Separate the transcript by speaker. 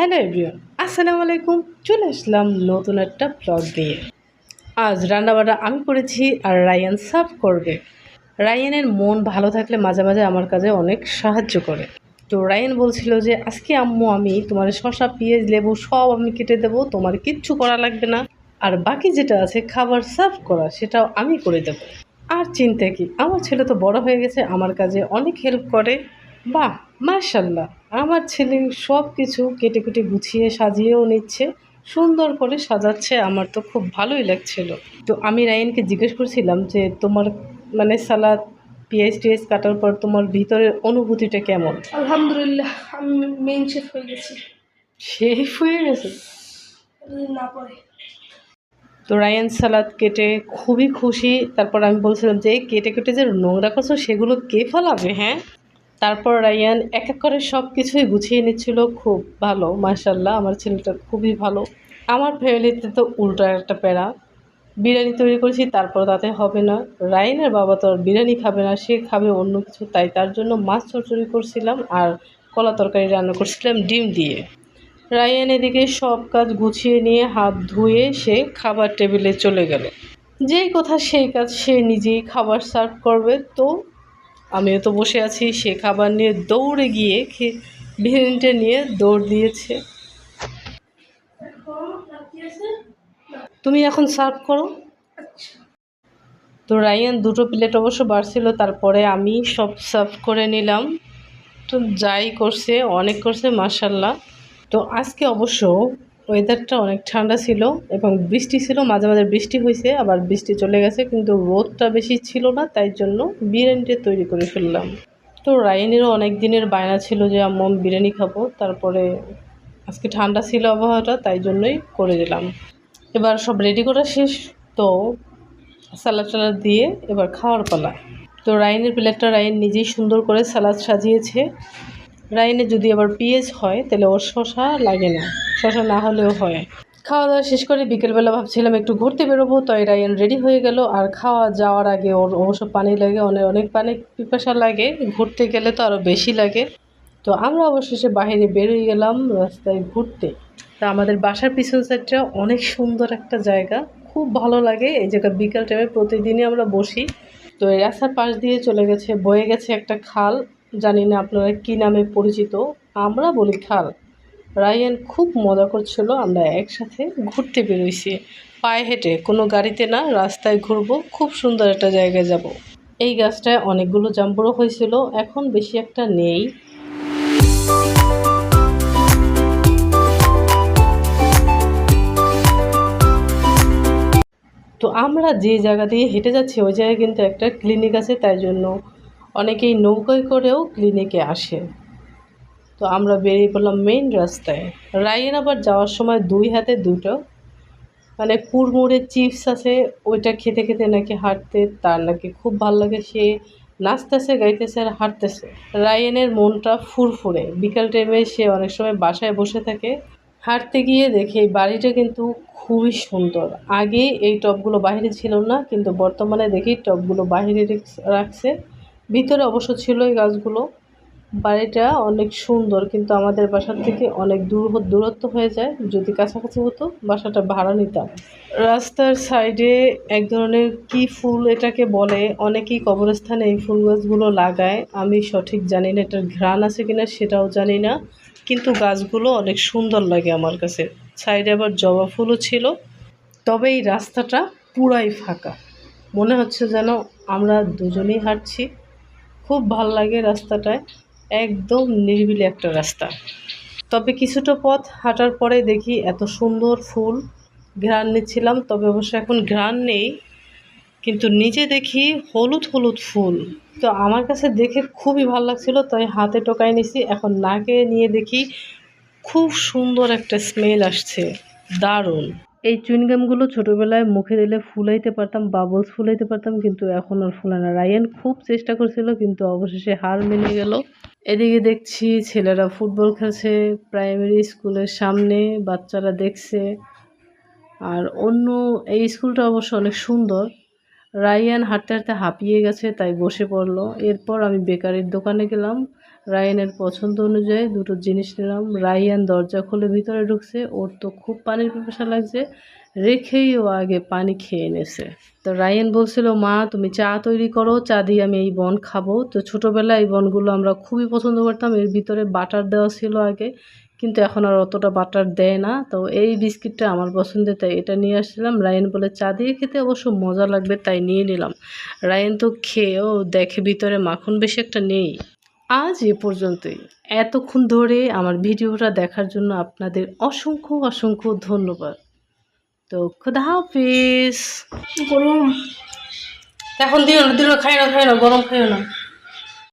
Speaker 1: Hello everyone, আসসালামু আলাইকুম। চলে আসলাম নতুন একটা ব্লগ দিয়ে। আজ রান্নাবান্না আমি করেছি আর রায়ান সার্ভ করবে। রায়ানের মন ভালো থাকলে মাঝে মাঝে আমার কাজে অনেক সাহায্য করে। তো রায়ান বলছিল যে আজকে আম্মু আমি তোমার শসা পেঁয়াজ লেবু সব আমি কেটে দেবো, তোমার কিচ্ছু করা লাগবে না, আর বাকি যেটা আছে খাবার সার্ভ করা সেটাও আমি করে দেবো। আর চিন্তা কি, আমার ছেলে তো বড় হয়ে গেছে, আমার কাজে অনেক হেল্প করে। বাহ, মাশাল্লাহ, আমার ছেলে সব কিছু কেটে কেটে গুছিয়ে সাজিয়েও নিচ্ছে, সুন্দর করে সাজাচ্ছে। আমার তো খুব ভালোই লাগছিল। তো আমি রায়ানকে জিজ্ঞেস করছিলাম যে তোমার মানে সালাদ পেঁয়াজ টিয়াজ কাটার পর তোমার ভিতরের অনুভূতিটা কেমন?
Speaker 2: আলহামদুলিল্লাহ, আমি মেইন শেফ হয়ে গেছি।
Speaker 1: শেফ হয়ে গেছে।
Speaker 2: না পরে
Speaker 1: তো রায়ান সালাদ কেটে খুবই খুশি। তারপর আমি বলছিলাম যে এই কেটে কেটে যে নোংরা করছো সেগুলো কে ফেলাবে? হ্যাঁ। তারপর রায়ান এক এক করে সব কিছুই গুছিয়ে নিচ্ছিল। খুব ভালো, মাশাল্লাহ, আমার ছেলেটা খুবই ভালো। আমার ফ্যামিলিতে তো উল্টো একটা প্যারা। বিরিয়ানি তৈরি করেছি, তারপর তাতে হবে না। রায়ানের বাবা তো আর বিরিয়ানি খাবে না, সে খাবে অন্য কিছু, তাই তার জন্য মাছ চচ্চড়ি করছিলাম আর কলা তরকারি রান্না করছিলাম ডিম দিয়ে। রায়ান এদিকে সব কাজ গুছিয়ে নিয়ে হাত ধুয়ে সে খাবার টেবিলে চলে গেল। যেই কথা সেই কাজ, সে নিজেই খাবার সার্ভ করবে। তো আমিও তো বসে আছি, সে খাবার নিয়ে দৌড়ে গিয়ে বিরিয়ানিটা নিয়ে দৌড় দিয়েছে। তুমি এখন সার্ভ করো। তো রায়ান দুটো প্লেট অবশ্য বাড়ছিল, তারপরে আমি সব সার্ভ করে নিলাম। তো যাই করছে অনেক করছে, মাশাল্লাহ। তো আজকে অবশ্য ওয়েদারটা অনেক ঠান্ডা ছিল এবং বৃষ্টি ছিল, মাঝে মাঝে বৃষ্টি হয়েছে আবার বৃষ্টি চলে গেছে, কিন্তু রোদটা বেশি ছিল না, তাই জন্য বিরিয়ানিটা তৈরি করে ফেললাম। তো রায়ানেরও অনেক দিনের বায়না ছিল যে আম্মু আমি বিরিয়ানি খাবো, তারপরে আজকে ঠান্ডা ছিল আবহাওয়াটা, তাই জন্যই করে দিলাম। এবার সব রেডি করা শেষ। তো স্যালাড ট্যালাড দিয়ে এবার খাওয়ার পালা। তো রায়ানের প্লেটটা রায়ান নিজেই সুন্দর করে স্যালাড সাজিয়েছে। রায়ানের যদি আবার পেঁয়াজ হয় তাহলে ওর শশা লাগে না, শশা না হলেও হয়। খাওয়া দাওয়া শেষ করে বিকেলবেলা ভাবছিলাম একটু ঘুরতে বেরোবো, তাই রায়ান রেডি হয়ে গেল। আর খাওয়া যাওয়ার আগে ওর অবশ্য পানি লাগে, অনেক অনেক পানি পিপাসা লাগে, ঘুরতে গেলে তো আরও বেশি লাগে। তো আমরা অবশেষে বাইরে বেরিয়ে গেলাম রাস্তায় ঘুরতে। তা আমাদের বাসার পিছন সাইডটা অনেক সুন্দর একটা জায়গা, খুব ভালো লাগে এই জায়গা। বিকাল টাইমে প্রতিদিনই আমরা বসি। তো এই রাস্তার পাশ দিয়ে চলে গেছে, বয়ে গেছে একটা খাল, জানি না আপনারা কী নামে পরিচিত, আমরা বলি খাল। রায়ান খুব মজা করছিল, আমরা একসাথে ঘুরতে বেরোইছি পায়ে হেঁটে, কোনো গাড়িতে না, রাস্তায় ঘুরবো, খুব সুন্দর একটা জায়গায় যাব। এই গাছটায় অনেকগুলো জাম্বুরও হয়েছিল, এখন বেশি একটা নেই। তো আমরা যে জায়গা দিয়ে হেঁটে যাচ্ছি ওই জায়গায় কিন্তু একটা ক্লিনিক আছে, তাই জন্য অনেকেই নৌকায় করেও ক্লিনিকে আসে। তো আমরা বেরিয়ে পড়লাম মেইন রাস্তায়। রায়ান আবার যাওয়ার সময় দুই হাতে দুটো মানে কুড়মুড়ে চিপস আছে, ওইটা খেতে খেতে নাকি হাঁটতে তার নাকি খুব ভালো লাগে, সে নাচতেছে গাইতেছে আর হাঁটতেছে। রায়ানের মনটা ফুরফুরে, বিকাল টাইমে সে অনেক সময় বাসায় বসে থাকে। হাঁটতে গিয়ে দেখে এই বাড়িটা কিন্তু খুবই সুন্দর। আগে এই টবগুলো বাইরে ছিল না, কিন্তু বর্তমানে দেখি টবগুলো বাইরে রাখছে, ভিতরে অবশ্য ছিল এই গাছগুলো। বাড়িটা অনেক সুন্দর, কিন্তু আমাদের বাসার থেকে অনেক দূরত্ব হয়ে যায়, যদি কাছাকাছি হতো বাসাটা ভাড়া নিতাম। রাস্তার সাইডে এক ধরনের কি ফুল এটাকে বলে, অনেকেই কবরস্থানে এই ফুল গাছগুলো লাগায়, আমি সঠিক জানি না এটার ঘ্রাণ আছে কিনা সেটাও জানি না, কিন্তু গাছগুলো অনেক সুন্দর লাগে আমার কাছে। সাইডে আবার জবা ফুলও ছিল। তবে এই রাস্তাটা পুরাই ফাঁকা, মনে হচ্ছে যেন আমরা দুজনেই হাঁটছি। খুব ভাল লাগে রাস্তাটায়, একদম নিরিবিলি একটা রাস্তা। তবে কিছুটা পথ হাঁটার পরে দেখি এত সুন্দর ফুল, ঘ্রাণ নিচ্ছিলাম, তবে অবশ্য এখন ঘ্রাণ নেই, কিন্তু নিচে দেখি হলুদ হলুদ ফুল। তো আমার কাছে দেখে খুবই ভালো লাগছিল, তাই হাতে টোকাই নিছি। এখন নাকে নিয়ে দেখি খুব সুন্দর একটা স্মেল আসছে, দারুণ। এই চুইংগামগুলো ছোটোবেলায় মুখে দিলে ফুলাইতে পারতাম, বাবলস ফুলাইতে পারতাম, কিন্তু এখন আর ফুলায় না। রায়ান খুব চেষ্টা করছিল, কিন্তু অবশেষে হার মেনে গেল। এদিকে দেখছি ছেলেরা ফুটবল খেলছে প্রাইমারি স্কুলের সামনে, বাচ্চারা দেখছে। আর অন্য এই স্কুলটা অবশ্য অনেক সুন্দর, রায়ান হাঁটতে হাঁটতে হাঁপিয়ে গেছে, তাই বসে পড়লো। এরপর আমি বেকারির দোকানে গেলাম, রায়ানের পছন্দ অনুযায়ী দুটো জিনিস নিলাম। রায়ান দরজা খুলে ভিতরে ঢুকছে, ওর তো খুব পানির পিপাসা লাগছে, রেখেই ও আগে পানি খেয়ে নেছে। তো রায়ান বলছিল, মা তুমি চা তৈরি করো, চা দিয়ে আমি এই বন খাবো। তো ছোটোবেলায় এই বনগুলো আমরা খুবই পছন্দ করতাম, এর ভিতরে বাটার দেওয়া ছিল আগে, কিন্তু এখন আর অতটা বাটার দেয় না। তো এই বিস্কিটটা আমার পছন্দের, তাই এটা নিয়ে আসছিলাম। রায়ান বলে চা দিয়ে খেতে অবশ্য মজা লাগবে, তাই নিয়ে নিলাম। রায়ান তো খেয়েও দেখে ভিতরে মাখন বেশি একটা নেই। আজ এ পর্যন্তই। এতক্ষণ ধরে আমার ভিডিওটা দেখার জন্য আপনাদের অসংখ্য অসংখ্য ধন্যবাদ। তো খুদা হাফিজ।
Speaker 2: গরম।
Speaker 1: এখন দিও না, দিও না, খাই না, গরম খাইও না।